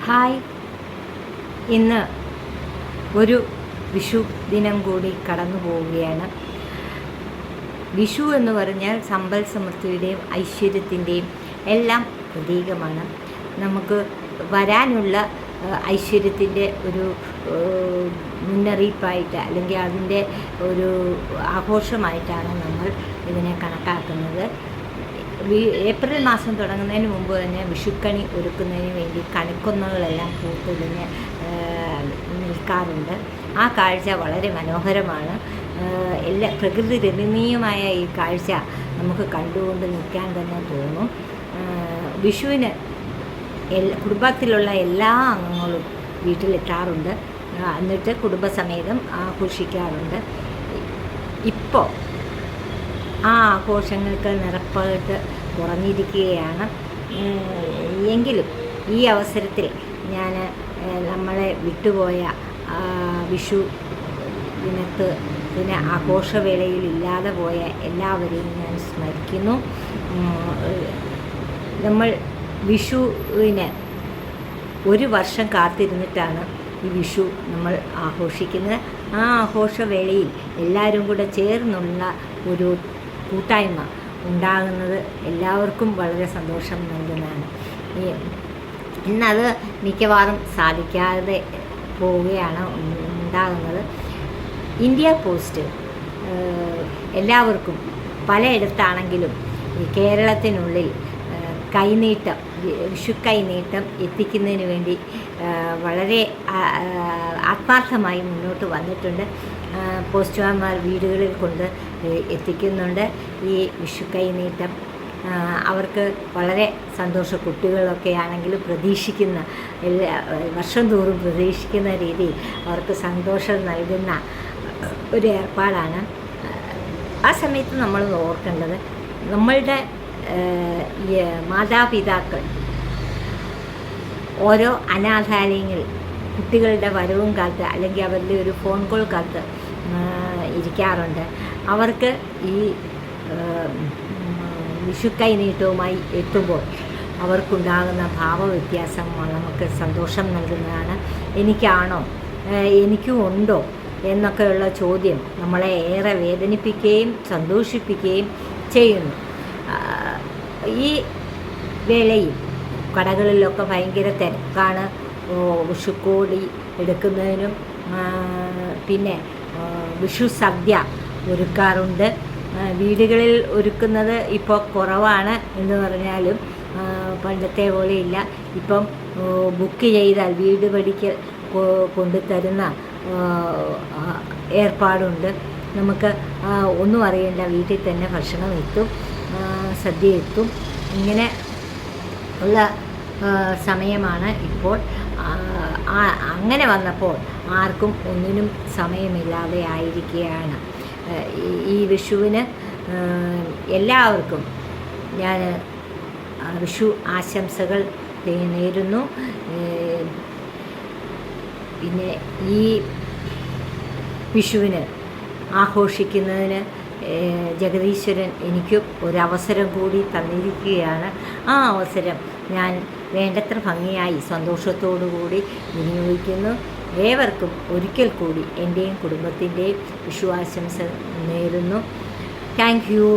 Hi, ഇന്ന് ഒരു വിഷു ദിനം കൂടി കടന്നു പോവുകയാണ്. വിഷു എന്ന് പറഞ്ഞാൽ സമ്പൽ സമൃദ്ധിയുടെയും ഐശ്വര്യത്തിൻ്റെയും എല്ലാം പ്രതീകമാണ്. നമുക്ക് വരാനുള്ള ഐശ്വര്യത്തിൻ്റെ ഒരു മുന്നറിയിപ്പായിട്ട് അല്ലെങ്കിൽ അതിൻ്റെ ഒരു ആഘോഷമായിട്ടാണ് നമ്മൾ ഇതിനെ കണക്കാക്കുന്നത്. ഏപ്രിൽ മാസം തുടങ്ങുന്നതിന് മുമ്പ് തന്നെ വിഷുക്കണി ഒരുക്കുന്നതിന് വേണ്ടി കണിക്കൊന്നകളെല്ലാം പൂത്തൊഴിഞ്ഞ് നിൽക്കാറുണ്ട്. ആ കാഴ്ച വളരെ മനോഹരമാണ്. എല്ലാ പ്രകൃതി രമണീയമായ ഈ കാഴ്ച നമുക്ക് കണ്ടുകൊണ്ട് നിൽക്കാൻ തന്നെ തോന്നും. വിഷുവിന് കുടുംബത്തിലുള്ള എല്ലാ അംഗങ്ങളും വീട്ടിലെത്താറുണ്ട്. എന്നിട്ട് കുടുംബസമേതം ആഘോഷിക്കാറുണ്ട്. ഇപ്പോൾ ആ ആഘോഷങ്ങൾക്ക് നിറപ്പായിട്ട് കുറഞ്ഞിരിക്കുകയാണ്. എങ്കിലും ഈ അവസരത്തിൽ ഞാൻ നമ്മളെ വിട്ടുപോയ വിഷു ദിനത്തിന് ആഘോഷവേളയിൽ ഇല്ലാതെ പോയ എല്ലാവരെയും ഞാൻ സ്മരിക്കുന്നു. നമ്മൾ വിഷുവിന് ഒരു വർഷം കാത്തിരുന്നിട്ടാണ് ഈ വിഷു നമ്മൾ ആഘോഷിക്കുന്നത്. ആ ആഘോഷവേളയിൽ എല്ലാവരും കൂടെ ചേർന്നുള്ള ഒരു കൂട്ടായ്മ ഉണ്ടാകുന്നത് എല്ലാവർക്കും വളരെ സന്തോഷം നൽകുന്നതാണ്. ഇന്നത് മിക്കവാറും സാധിക്കാതെ പോവുകയാണ് ഉണ്ടാകുന്നത്. ഇന്ത്യ പോസ്റ്റ് എല്ലാവർക്കും പലയിടത്താണെങ്കിലും കേരളത്തിനുള്ളിൽ കൈനീട്ടം, വിഷു കൈനീട്ടം എത്തിക്കുന്നതിന് വേണ്ടി വളരെ ആത്മാർത്ഥമായി മുന്നോട്ട് വന്നിട്ടുണ്ട്. പോസ്റ്റ്മാൻമാർ വീടുകളിൽ കൊണ്ട് എത്തിക്കുന്നുണ്ട് ഈ വിഷു കൈനീട്ടം. അവർക്ക് വളരെ സന്തോഷം. കുട്ടികളൊക്കെ ആണെങ്കിലും പ്രതീക്ഷിക്കുന്ന വർഷം തോറും പ്രതീക്ഷിക്കുന്ന രീതിയിൽ അവർക്ക് സന്തോഷം നൽകുന്ന ഒരു ഏർപ്പാടാണ്. ആ സമയത്ത് നമ്മൾ ഓർക്കേണ്ടത്, നമ്മളുടെ മാതാപിതാക്കൾ ഓരോ അനാഥാലയങ്ങളിൽ കുട്ടികളുടെ വരവും കാത്ത് അല്ലെങ്കിൽ അവരുടെ ഒരു ഫോൺ കോൾ കാത്ത് ഇരിക്കാറുണ്ട്. അവർക്ക് ഈ വിഷു കൈനീട്ടവുമായി എത്തുമ്പോൾ അവർക്കുണ്ടാകുന്ന ഭാവവ്യത്യാസം നമുക്ക് സന്തോഷം നൽകുന്നതാണ്. എനിക്കാണോ, എനിക്കും ഉണ്ടോ എന്നൊക്കെയുള്ള ചോദ്യം നമ്മളെ ഏറെ വേദനിപ്പിക്കുകയും സന്തോഷിപ്പിക്കുകയും ചെയ്യുന്നു. ഈ വേളയിൽ കടകളിലൊക്കെ ഭയങ്കര തിരക്കാണ്. വിഷുക്കോടി എടുക്കുന്നതിനും പിന്നെ വിഷു സദ്യ ഒരുക്കാറുണ്ട്. വീടുകളിൽ ഒരുക്കുന്നത് ഇപ്പോൾ കുറവാണ് എന്ന് പറഞ്ഞാലും പണ്ടത്തെ പോലെയില്ല. ഇപ്പം ബുക്ക് ചെയ്താൽ വീട് പടിക്ക് കൊണ്ടുതരുന്ന ഏർപ്പാടുണ്ട്. നമുക്ക് ഒന്നും അറിയേണ്ട, വീട്ടിൽ തന്നെ ഭക്ഷണം എത്തും, സദ്യ എത്തും. ഇങ്ങനെ ഉള്ള സമയമാണ് ഇപ്പോൾ. അങ്ങനെ വന്നപ്പോൾ ആർക്കും ഒന്നിനും സമയമില്ലാതെ ആയിരിക്കുകയാണ്. ഈ വിഷുവിന് എല്ലാവർക്കും ഞാൻ വിഷു ആശംസകൾ നേരുന്നു. പിന്നെ ഈ വിഷുവിന് ആഘോഷിക്കുന്നതിന് ജഗദീശ്വരൻ എനിക്ക് ഒരവസരം കൂടി തന്നിരിക്കുകയാണ്. ആ അവസരം ഞാൻ വേണ്ടത്ര ഭംഗിയായി സന്തോഷത്തോടു കൂടി വിനിയോഗിക്കുന്നു. ഏവർക്കും ഒരിക്കൽ കൂടി എൻ്റെയും കുടുംബത്തിൻ്റെയും വിഷു ആശംസ നേരുന്നു. Thank you.